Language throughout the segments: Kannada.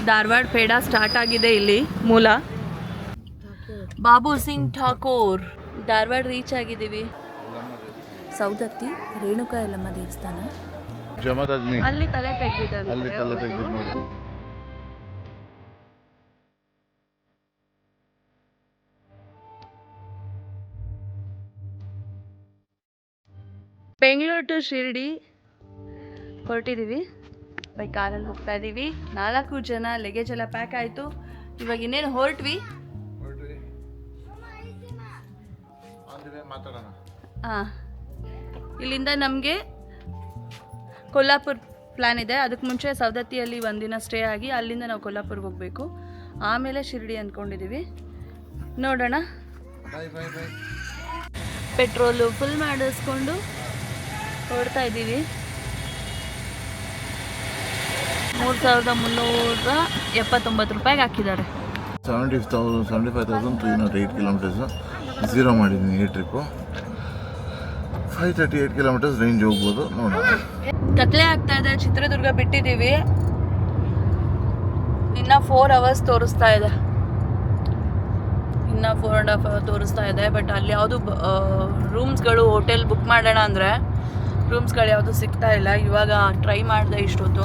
ಧಾರವಾಡ ಪೇಡ ಸ್ಟಾರ್ಟ್ ಆಗಿದೆ ಇಲ್ಲಿ. ಮೂಲ ಬಾಬು ಸಿಂಗ್ ಠಾಕೂರ್. ಧಾರವಾಡ ರೀಚ್ ಆಗಿದ್ದೀವಿ. ಸೌದತ್ತಿ ರೇಣುಕಾ ಯಲ್ಲಮ್ಮ ದೇವಸ್ಥಾನ. ಅಲ್ಲಿ ತಲೆ ತೆಗೆದಿದ್ದಾರೆ. ಬೆಂಗಳೂರು ಟು ಶಿರ್ಡಿ ಹೊರಟಿದ್ದೀವಿ. ಬೈ ಕಾರಲ್ಲಿ ಹೋಗ್ತಾ ಇದ್ದೀವಿ. 4 ಜನ. ಲಗೇಜ್ ಎಲ್ಲ ಪ್ಯಾಕ್ ಆಯಿತು. ಇವಾಗ ಇನ್ನೇನು ಹೊರಟ್ವಿ. ಹಾಂ, ಇಲ್ಲಿಂದ ನಮಗೆ ಕೊಲ್ಲಾಪುರ ಪ್ಲ್ಯಾನ್ ಇದೆ. ಅದಕ್ಕೆ ಮುಂಚೆ ಸವದತ್ತಿಯಲ್ಲಿ ಒಂದಿನ ಸ್ಟೇ ಆಗಿ ಅಲ್ಲಿಂದ ನಾವು ಕೊಲ್ಲಾಪುರ್ಗೆ ಹೋಗಬೇಕು. ಆಮೇಲೆ ಶಿರ್ಡಿ ಅಂದ್ಕೊಂಡಿದ್ದೀವಿ. ನೋಡೋಣ. ಪೆಟ್ರೋಲು ಫುಲ್ ಮಾಡಿಸ್ಕೊಂಡು ಹೊರಡ್ತಾ ಇದ್ದೀವಿ. 3,379 ರೂಪಾಯಿಗೆ ಹಾಕಿದ್ದಾರೆ. 75,308 ಕಿಲೋಮೀಟರ್ಸ್ ಝೀರೋ ಮಾಡಿದ್ದೀನಿ ಈ ಟ್ರಿಪ್ಪು. 538 ಕಿಲೋಮೀಟರ್ಸ್ ರೇಂಜ್ ಹೋಗ್ಬೋದು. ನೋಡೋಣ. ಕತ್ಲೆ ಆಗ್ತಾ ಇದೆ. ಚಿತ್ರದುರ್ಗ ಬಿಟ್ಟಿದ್ದೀವಿ. ಇನ್ನು 4 ಅವರ್ಸ್ ತೋರಿಸ್ತಾ ಇದೆ. ಇನ್ನು 4.5 ಅವರ್ ತೋರಿಸ್ತಾ ಇದೆ. ಬಟ್ ಅಲ್ಲಿ ಯಾವುದು ರೂಮ್ಸ್ಗಳು ಹೋಟೆಲ್ ಬುಕ್ ಮಾಡೋಣ ಅಂದರೆ ರೂಮ್ಸ್ಗಳು ಯಾವುದು ಸಿಗ್ತಾ ಇಲ್ಲ. ಇವಾಗ ಟ್ರೈ ಮಾಡಿದೆ ಇಷ್ಟೊತ್ತು.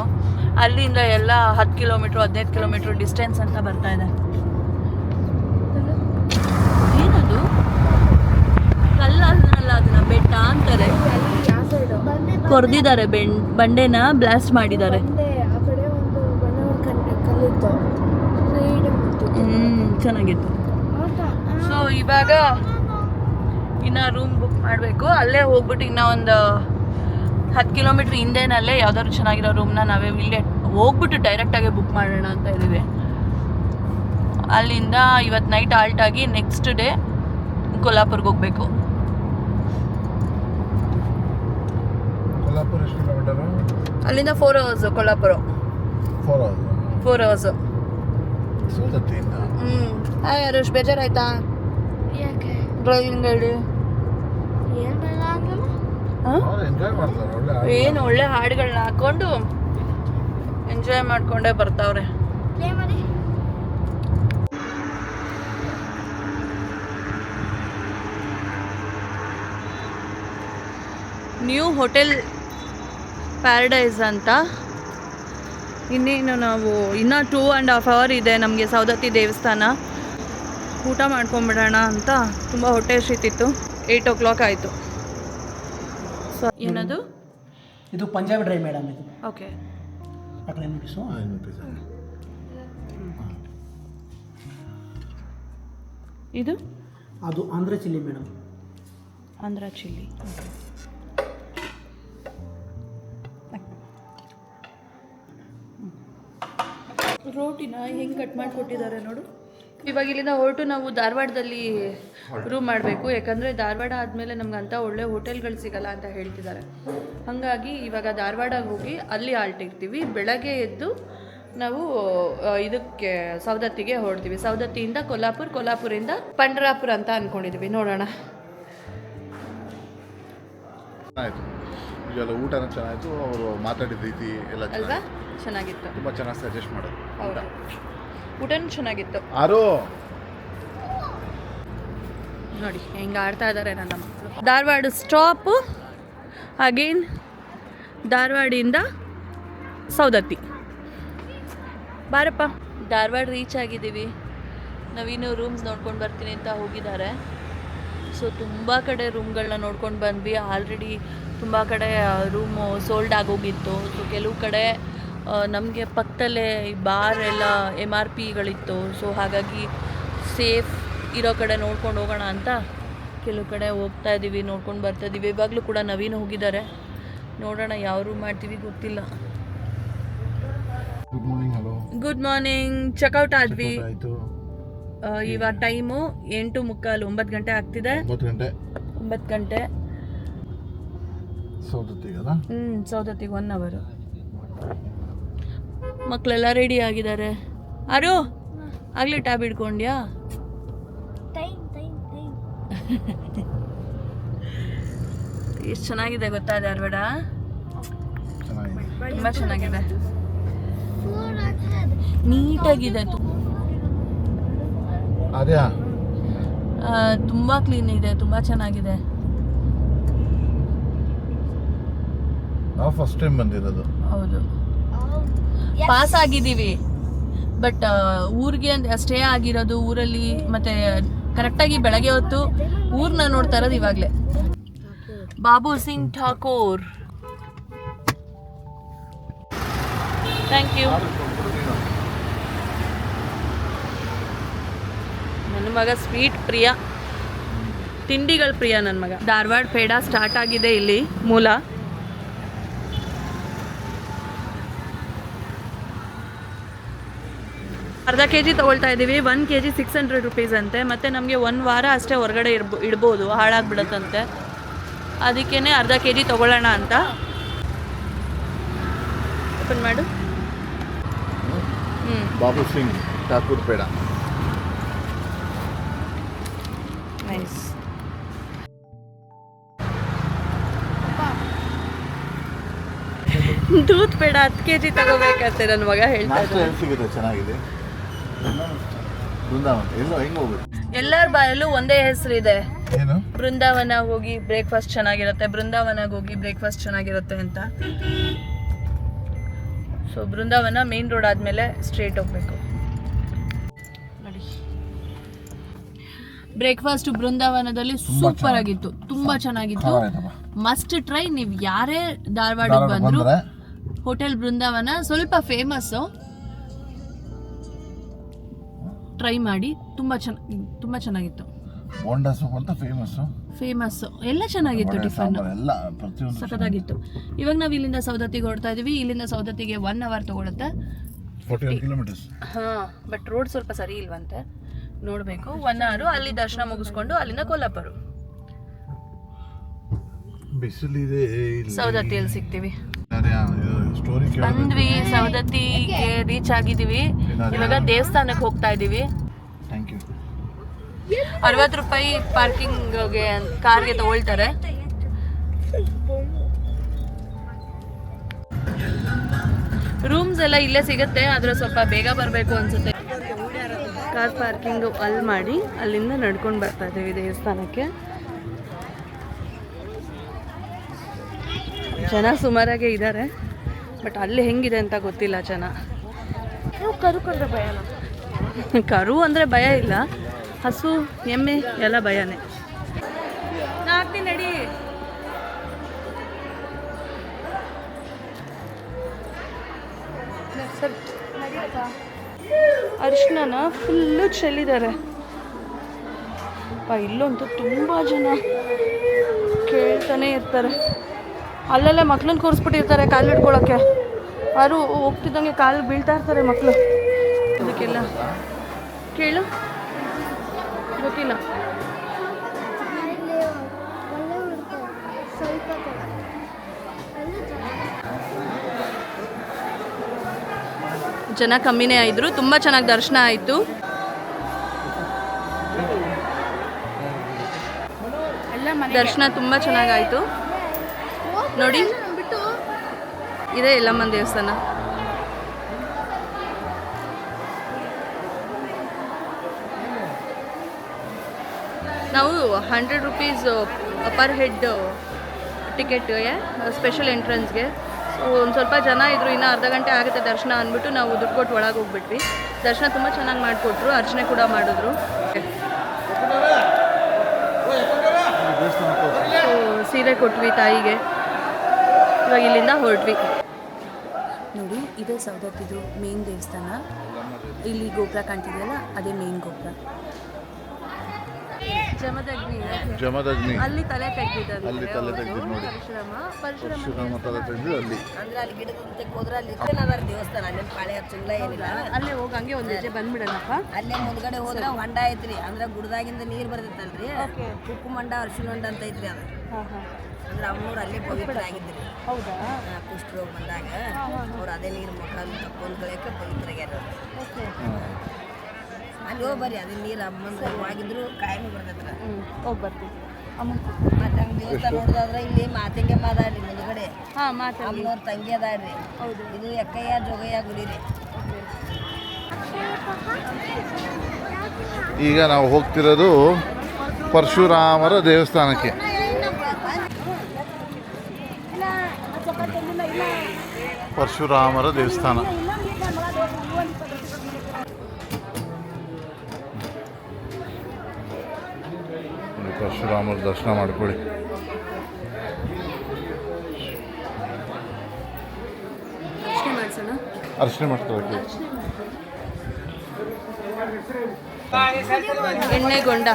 ಅಲ್ಲಿಂದ ಎಲ್ಲ 10 ಕಿಲೋಮೀಟ್ರ್ 15 ಕಿಲೋಮೀಟ್ರ್ ಡಿಸ್ಟೆನ್ಸ್ ಅಂತ ಬರ್ತಾ ಇದೆ. ಏನದು ಕಲ್ಲಲ್ಲ, ಅದನ್ನ ಬೆಟ್ಟ ಅಂತಾರೆ. ಕೊರ್ದಿದ್ದಾರೆ, ಬಂಡೆನ ಬ್ಲಾಸ್ಟ್ ಮಾಡಿದ್ದಾರೆ. ಚೆನ್ನಾಗಿತ್ತು. ಸೊ ಇವಾಗ ಇನ್ನು ರೂಮ್ ಬುಕ್ ಮಾಡಬೇಕು. ಅಲ್ಲೇ ಹೋಗ್ಬಿಟ್ಟು ಇನ್ನೂ ಒಂದು 10 ಕಿಲೋಮೀಟ್ರ್ ಹಿಂದೆನಲ್ಲೇ ಯಾವ್ದಾದ್ರು ಚೆನ್ನಾಗಿರೋ ರೂಮ್ನ ನಾವೇ ಇಲ್ಲೇ ಹೋಗ್ಬಿಟ್ಟು ಡೈರೆಕ್ಟಾಗಿ ಬುಕ್ ಮಾಡೋಣ ಅಂತ ಇದ್ದೀವಿ. ಅಲ್ಲಿಂದ ಇವತ್ತು ನೈಟ್ ಆಲ್ಟ್ ಆಗಿ ನೆಕ್ಸ್ಟ್ ಡೇ ಕೊಲ್ಲಾಪುರ್ಗೆ ಹೋಗಬೇಕು. ಅಲ್ಲಿಂದ 4 ಅವರ್ಸ್ ಕೊಲ್ಲಾಪುರ. 4 ಅವರ್ಸ್. ಯಾರು ಬೇಜಾರಾಯ್ತಾ ಡ್ರೈವಿಂಗ್ ಹೇಳಿ? ಏನು ಒಳ್ಳೆ ಹಾಡುಗಳನ್ನ ಹಾಕೊಂಡು ಎಂಜಾಯ್ ಮಾಡ್ಕೊಂಡೇ ಬರ್ತಾವ್ರೆ. ನ್ಯೂ ಹೋಟೆಲ್ ಪ್ಯಾರಡೈಸ್ ಅಂತ. ಇನ್ನೇನು ನಾವು ಇನ್ನೂ 2.5 ಅವರ್ ಇದೆ ನಮಗೆ ಸೌದತ್ತಿ ದೇವಸ್ಥಾನ. ಊಟ ಮಾಡ್ಕೊಂಬಿಡೋಣ ಅಂತ ತುಂಬ ಹೊಟ್ಟೆ ಹಸಿತಿತ್ತು. 8 o'clock ಆಯಿತು. ಸೊ ಏನದು? ಇದು ಪಂಜಾಬಿ ಡ್ರೈ ಮೇಡಮ್. ಇದು ಓಕೆ. ಇದು ಅದು Andhra chilli madam. Andhra chilli. ರೋಟಿನ ಹೆಂಗೆ ಕಟ್ ಮಾಡಿ ಕೊಟ್ಟಿದ್ದಾರೆ ನೋಡು. ಇವಾಗ ಇಲ್ಲಿಂದ ಹೊರಟು ನಾವು ಧಾರವಾಡದಲ್ಲಿ ರೂಮ್ ಮಾಡಬೇಕು. ಯಾಕಂದರೆ ಧಾರವಾಡ ಆದಮೇಲೆ ನಮ್ಗೆ ಅಂಥ ಒಳ್ಳೆ ಹೋಟೆಲ್ಗಳು ಸಿಗಲ್ಲ ಅಂತ ಹೇಳ್ತಿದ್ದಾರೆ. ಹಾಗಾಗಿ ಇವಾಗ ಧಾರವಾಡಗೆ ಹೋಗಿ ಅಲ್ಲಿ ಆಲ್ಟ್ ಇರ್ತೀವಿ. ಬೆಳಗ್ಗೆ ಎದ್ದು ನಾವು ಇದಕ್ಕೆ ಸವದತ್ತಿಗೆ ಹೊರಡ್ತೀವಿ. ಸವದತ್ತಿಯಿಂದ ಕೊಲ್ಲಾಪುರ, ಕೊಲ್ಲಾಪುರಿಂದ ಪಂಡ್ರಾಪುರ ಅಂತ ಅಂದ್ಕೊಂಡಿದ್ದೀವಿ. ನೋಡೋಣ. ಇದೆಲ್ಲ ಊಟನೂ ಚೆನ್ನಾಯಿತು. ಅವರು ಮಾತಾಡಿದ ರೀತಿ ಎಲ್ಲ ಅಲ್ವಾ ಚೆನ್ನಾಗಿತ್ತು. ತುಂಬ ಚೆನ್ನಾಗಿ ಸಜೆಸ್ಟ್ ಮಾಡೋದು. ಹೌದು, ಊಟನೂ ಚೆನ್ನಾಗಿತ್ತು. ಆರು ನೋಡಿ ಹೆಂಗೆ ಆಡ್ತಾ ಇದ್ದಾರೆ ನನ್ನ ಮಕ್ಕಳು. ಧಾರವಾಡ ಸ್ಟಾಪು, ಅಗೇನ್ ಧಾರವಾಡಿಂದ ಸೌದತ್ತಿ. ಬಾರಪ್ಪ. ಧಾರವಾಡ ರೀಚ್ ಆಗಿದ್ದೀವಿ. ನಾವಿನ್ನೂ ರೂಮ್ಸ್ ನೋಡ್ಕೊಂಡು ಬರ್ತೀನಿ ಅಂತ ಹೋಗಿದ್ದಾರೆ. ಸೊ ತುಂಬ ಕಡೆ ರೂಮ್ಗಳನ್ನ ನೋಡ್ಕೊಂಡು ಬಂದ್ವಿ. ಆಲ್ರೆಡಿ ತುಂಬ ಕಡೆ ರೂಮು ಸೋಲ್ಡ್ ಆಗೋಗಿತ್ತು. ಸೊ ಕೆಲವು ಕಡೆ ನಮಗೆ ಪಕ್ಕದಲ್ಲೇ ಬಾರ್ ಎಲ್ಲ MRPಗಳಿತ್ತು. ಸೊ ಹಾಗಾಗಿ ಸೇಫ್ ಇರೋ ಕಡೆ ನೋಡ್ಕೊಂಡು ಹೋಗೋಣ ಅಂತ ಕೆಲವು ಕಡೆ ಹೋಗ್ತಾ ಇದ್ದೀವಿ, ನೋಡ್ಕೊಂಡು ಬರ್ತಾ ಇದ್ದೀವಿ. ಇವಾಗಲೂ ಕೂಡ ನವೀನ್ ಹೋಗಿದ್ದಾರೆ. ನೋಡೋಣ ಯಾವ ರೂಮ್ ಮಾಡ್ತೀವಿ ಗೊತ್ತಿಲ್ಲ. Good morning. ಚೆಕ್ಔಟ್ ಆದ್ವಿ. ಇವಾಗ ಟೈಮು 8:45 9 ಗಂಟೆ ಆಗ್ತಿದೆ. 9 ಗಂಟೆ. ಸೌದತ್ತಿಗೆ 1 ಅವರ್. ಮಕ್ಕಳೆಲ್ಲ ರೆಡಿ ಆಗಿದ್ದಾರೆ. ಆರು ಆಗಲೇ ಟ್ಯಾಬ್ ಹಿಡ್ಕೊಂಡ್ಯಾ? ಎಷ್ಟು ಚೆನ್ನಾಗಿದೆ ಗೊತ್ತಾ ಧಾರವಾಡ? ತುಂಬ ಚೆನ್ನಾಗಿದೆ. ನೀಟಾಗಿದೆ, ಅದೇ ತುಂಬ ಕ್ಲೀನ್ ಇದೆ, ತುಂಬ ಚೆನ್ನಾಗಿದೆ. ನಾವು ಫಸ್ಟ್ ಟೈಮ್ ಬಂದಿರೋದು. ಹೌದು, ಪಾಸ್ ಆಗಿದ್ದೀವಿ, ಬಟ್ ಊರಿಗೆ ಸ್ಟೇ ಆಗಿರೋದು ಊರಲ್ಲಿ, ಮತ್ತೆ ಕರೆಕ್ಟಾಗಿ ಬೆಳಗ್ಗೆ ಹೊತ್ತು ಊರನ್ನ ನೋಡ್ತಾ ಇರೋದು ಇವಾಗಲೇ. Babu Singh Thakur, thank you. ನನ್ನ ಮಗ ಸ್ವೀಟ್ ಪ್ರಿಯ, ತಿಂಡಿಗಳ ಪ್ರಿಯ ನನ್ನ ಮಗ. ಧಾರವಾಡ ಪೇಡ ಸ್ಟಾರ್ಟ್ ಆಗಿದೆ ಇಲ್ಲಿ ಮೂಲ. ಅರ್ಧ ಕೆಜಿ ತೊಗೊಳ್ತಾ ಇದ್ದೀವಿ. 1 kg 600 rupees ಅಂತೆ. ಮತ್ತು ನಮಗೆ 1 ವಾರ ಅಷ್ಟೇ ಹೊರಗಡೆ ಇಡ್ಬೋದು, ಹಾಳಾಗ್ಬಿಡತ್ತಂತೆ. ಅದಕ್ಕೇ ಅರ್ಧ ಕೆಜಿ ತೊಗೊಳ್ಳೋಣ ಅಂತ. ಓಪನ್ ಮಾಡು. ಬಾಬು ಸಿಂಗ್ ಠಾಕೂರ್ ಪೇಡ. ನೈಸ್. ದೂದ್ ಪೇಡ 10 kg ತಗೋಬೇಕಂತೆ ನನ್ನ ಮಗ ಹೇಳ್ತಾ ನಾಷ್ಟ ಇದ್ದಾನೆ. ಎಲ್ಲಿ ಸಿಗುತ್ತೆ ಚೆನ್ನಾಗಿದೆ? ಬೃಂದಾವನ ಎಲ್ಲೋ ಹೆಂಗೆ ಹೋಗ್ಬೇಕು? ಎಲ್ಲರ ಬಾಯಲ್ಲೂ ಒಂದೇ ಹೆಸರಿದೆ, ಏನು? ಬೃಂದಾವನ ಹೋಗಿ ಬ್ರೇಕ್ಫಾಸ್ಟ್ ಚೆನ್ನಾಗಿರುತ್ತೆ, ಬೃಂದಾವನಗೆ ಹೋಗಿ ಬ್ರೇಕ್ಫಾಸ್ಟ್ ಚೆನ್ನಾಗಿರುತ್ತೆ ಅಂತ. ಸೊ ಬೃಂದಾವನ ಮೇನ್ ರೋಡ್ ಆದಮೇಲೆ ಸ್ಟ್ರೇಟ್ ಹೋಗ್ಬೇಕು. ನೋಡಿ, ಬ್ರೇಕ್ಫಾಸ್ಟ್ ಬೃಂದಾವನದಲ್ಲಿ ಸೂಪರ್ ಆಗಿತ್ತು, ತುಂಬಾ ಚೆನ್ನಾಗಿತ್ತು. Must try. ನೀವು ಯಾರೇ ಧಾರವಾಡಕ್ಕೆ ಬಂದ್ರು ಹೋಟೆಲ್ ಬೃಂದಾವನ ಸ್ವಲ್ಪ ಫೇಮಸ್ಸು, ಟ್ರೈ ಮಾಡಿ. ತುಂಬಾ ಚೆನ್ನಾಗಿತ್ತು. ಬೋಂಡಾ ಸೂಪ್ ಅಂತ ಫೇಮಸ್. ಎಲ್ಲ ಚೆನ್ನಾಗಿತ್ತು, ಟಿಫನ್ ಎಲ್ಲ ಪ್ರತಿಯೊಂದು ಸಖತ್ತಾಗಿತ್ತು. ಇವಾಗ ನಾವು ಇಲ್ಲಿಂದ ಸೌದತ್ತಿಗೆ ಹೊರಡ್ತಾ ಇದೀವಿ. ಇಲ್ಲಿಂದ ಸೌದತ್ತಿಗೆ 1 hour ತಗೊಳುತ್ತೆ. 41 kilometers. ಬಟ್ ರೋಡ್ ಸ್ವಲ್ಪ ಸರಿ ಇಲ್ವಂತೆ, ನೋಡಬೇಕು. 1 hour ಅಲ್ಲಿ ದರ್ಶನ ಮುಗಿಸ್ಕೊಂಡು ಅಲ್ಲಿಂದ ಕೊಲ್ಲಾಪುರ, ಬಿಸಿಲಿದೆ. ಸೌದತ್ತಿಯಲ್ಲಿ ಸಿಗ್ತೀವಿ. ಸ್ಟೋರಿ ಬಂದ್ವಿ, ಸೌದತ್ತಿಗೆ ರೀಚ್ ಆಗಿದ್ದೀವಿ. ಇವಾಗ ದೇವಸ್ಥಾನಕ್ಕೆ ಹೋಗ್ತಾ ಇದ್ದೀವಿ. Thank you. 60 ರೂಪಾಯಿ ಪಾರ್ಕಿಂಗ್ಗೆ ಕಾರ್ಗೆ ತಗೊಳ್ತಾರೆ. ರೂಮ್ಸ್ ಎಲ್ಲ ಇಲ್ಲೇ ಸಿಗುತ್ತೆ, ಆದರೆ ಸ್ವಲ್ಪ ಬೇಗ ಬರಬೇಕು ಅನ್ಸುತ್ತೆ. ಕಾರ್ ಪಾರ್ಕಿಂಗ್ ಅಲ್ಲಿ ಮಾಡಿ ಅಲ್ಲಿಂದ ನಡ್ಕೊಂಡು ಬರ್ತಾ ಇದ್ದೀವಿ ದೇವಸ್ಥಾನಕ್ಕೆ. ಜನ ಸುಮಾರಾಗೇ ಇದ್ದಾರೆ, ಬಟ್ ಅಲ್ಲಿ ಹೆಂಗಿದೆ ಅಂತ ಗೊತ್ತಿಲ್ಲ ಜನ. ಕರು ಅಂದರೆ ಭಯ ಇಲ್ಲ, ಹಸು ಎಮ್ಮೆ ಎಲ್ಲ ಭಯನೇ. ಹಾಕ್ತೀನಿ ನಡಿ. ಅರಿಶಿನ ಫುಲ್ಲು ಚೆಲ್ಲಿದ್ದಾರೆ. ಇಲ್ಲಂತೂ ತುಂಬ ಜನ ಕೇಳ್ತಾನೆ ಇರ್ತಾರೆ. ಅಲ್ಲೆಲ್ಲ ಮಕ್ಳನ್ನ ಕೂರಿಸ್ಬಿಟ್ಟಿರ್ತಾರೆ ಕಾಲು ಹಿಡ್ಕೊಳಕ್ಕೆ. ಯಾರು ಹೋಗ್ತಿದ್ದಂಗೆ ಕಾಲು ಬೀಳ್ತಾ ಇರ್ತಾರೆ ಮಕ್ಕಳು. ಅದಕ್ಕೆಲ್ಲ ಕೇಳು, ಗೊತ್ತಿಲ್ಲ. ಜನ ಕಮ್ಮಿನೇ ಆಯಿದ್ರು, ತುಂಬ ಚೆನ್ನಾಗಿ ದರ್ಶನ ಆಯಿತು. ದರ್ಶನ ತುಂಬ ಚೆನ್ನಾಗಾಯಿತು. ನೋಡಿ, ಇದೇ ಯಲ್ಲಮ್ಮನ ದೇವಸ್ಥಾನ. ನಾವು 100 rupees ಪರ್ ಹೆಡ್ ಟಿಕೆಟ್ಗೆ, ಸ್ಪೆಷಲ್ ಎಂಟ್ರೆನ್ಸ್ಗೆ. ಸೊ ಒಂದು ಸ್ವಲ್ಪ ಜನ ಇದ್ದರು, ಇನ್ನೂ ಅರ್ಧ ಗಂಟೆ ಆಗುತ್ತೆ ದರ್ಶನ ಅಂದ್ಬಿಟ್ಟು ನಾವು ದುಡ್ಡು ಕೊಟ್ಟು ಒಳಗೆ ಹೋಗ್ಬಿಟ್ವಿ. ದರ್ಶನ ತುಂಬ ಚೆನ್ನಾಗಿ ಮಾಡಿಕೊಟ್ರು, ಅರ್ಚನೆ ಕೂಡ ಮಾಡಿದ್ರು. ಸೊ ಸೀರೆ ಕೊಟ್ವಿ ತಾಯಿಗೆ. ಇವಾಗ ಇಲ್ಲಿಂದ ಹೊರಟ್ವಿ. ನೋಡಿ, ಇದೇ ಸೌದತ್ತಿದು ಮೇನ್ ದೇವಸ್ಥಾನ. ಇಲ್ಲಿ ಗೋಪುರ ಕಾಣ್ತಿದೆಯಲ್ಲ, ಅದೇ ಮೇನ್ ಗೋಪುರ. ಜಮದಗ್ನಿ ಅಲ್ಲಿ ತಲೆ ತೆಗ್ದಿದ್ದಾರೆ. ಅಲ್ಲಿ ತಲೆ ತೆಗ್ದಿದ್ದು ನೋಡಿ. ಪರಶುರಾಮ ತಲೆ ತೆಗ್ದು ಅಲ್ಲಿ. ಅಂದ್ರೆ ಅಲ್ಲಿ ಗಿಡದ ಹೋದ್ರೆ ಅಲ್ಲಿ ದೇವಸ್ಥಾನ, ಅಲ್ಲಿ ಪಾಳೆ ಹಚ್ಚಂಗಿಲ್ಲ ಏನಿಲ್ಲ. ಅಲ್ಲೇ ಹೋಗಿ ಹಂಗೆ ಒಂದು ಹೆಜ್ಜೆ ಬಂದ್ಬಿಡೋಣಪ್ಪ. ಅಲ್ಲೇ ಮುಂದ್ಗಡೆ ಹೋದ್ರೆ ಹೊಂಡ ಐತ್ರಿ, ಅಂದ್ರೆ ಗುಡ್ದಾಗಿಂದ ನೀರು ಬರ್ತೈತಲ್ರಿ, ಉಪ್ಪು ಮಂಡ ಅರ್ಶಿನ ಹೊಂಡ ಅಂತ ಐತ್ರಿ ಅದು. ಅಂದ್ರೆ ಅಮ್ಮನವ್ರು ಅಲ್ಲೇ ಪವಿತ್ರ ಆಗಿದ್ರಿ. ಹೌದಾ? ಕುಷ್ಠ ರೋಗ ಬಂದಾಗ ಅವ್ರು ಅದೇ ನೀರು ಮುಖ ತಕ್ಕೊಂಡ್ ಕಳಿಯಕ್ಕೆ ಪವಿತ್ರ ಆಗ್ಯಾರ. ಅಲ್ಲಿ ಹೋಗಿ ಬರ್ರಿ, ಅದೇ ನೀರು ಅಮ್ಮಂದು ಆಗಿದ್ರು ಕಾಯಮೆ ಬರ್ತೈತ್ರ. ಹೋಗಿ ಬರ್ತೀವಿ. ಅಮ್ಮ ಮತ್ತೆ ದೇವಸ್ಥಾನ ನೋಡೋದಾದ್ರೆ ಇಲ್ಲಿ ಮಾತಿಂಗಮ್ಮ ಅದಾಳ್ರಿ ಮುಂದ್ಗಡೆ ಹಾಂ ಮಾತಾಡಿ. ಅಮ್ಮನವ್ರ ತಂಗಿ ಅದಾಳ್ರಿ. ಹೌದು. ಇದು ಎಕ್ಕಯ್ಯ ಜೋಗಯ್ಯ ಗುಡಿ ರೀ. ಈಗ ನಾವು ಹೋಗ್ತಿರೋದು ಪರಶುರಾಮರ ದೇವಸ್ಥಾನಕ್ಕೆ. ಪರಶುರಾಮರ ದೇವಸ್ಥಾನ. ಪರಶುರಾಮರ ದರ್ಶನ ಮಾಡ್ಕೊಳ್ಳಿ. ಅರ್ಚನೆ ಮಾಡ್ಕೊಳ್ಳಿ. ಎಣ್ಣೆಗೊಂಡ.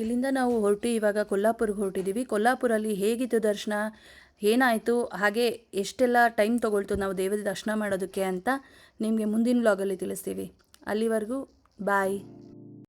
ಇಲ್ಲಿಂದ ನಾವು ಹೊರಟು ಇವಾಗ ಕೊಲ್ಲಾಪುರ್ಗೆ ಹೊರಟಿದ್ದೀವಿ. ಕೊಲ್ಲಾಪುರಲ್ಲಿ ಹೇಗಿತ್ತು ದರ್ಶನ, ಏನಾಯಿತು, ಹಾಗೆ ಎಷ್ಟೆಲ್ಲ ಟೈಮ್ ತೊಗೊಳ್ತು ನಾವು ದೇವರ ದರ್ಶನ ಮಾಡೋದಕ್ಕೆ ಅಂತ ನಿಮಗೆ ಮುಂದಿನ ವ್ಲಾಗಲ್ಲಿ ತಿಳಿಸ್ತೀವಿ. ಅಲ್ಲಿವರೆಗೂ ಬಾಯ್.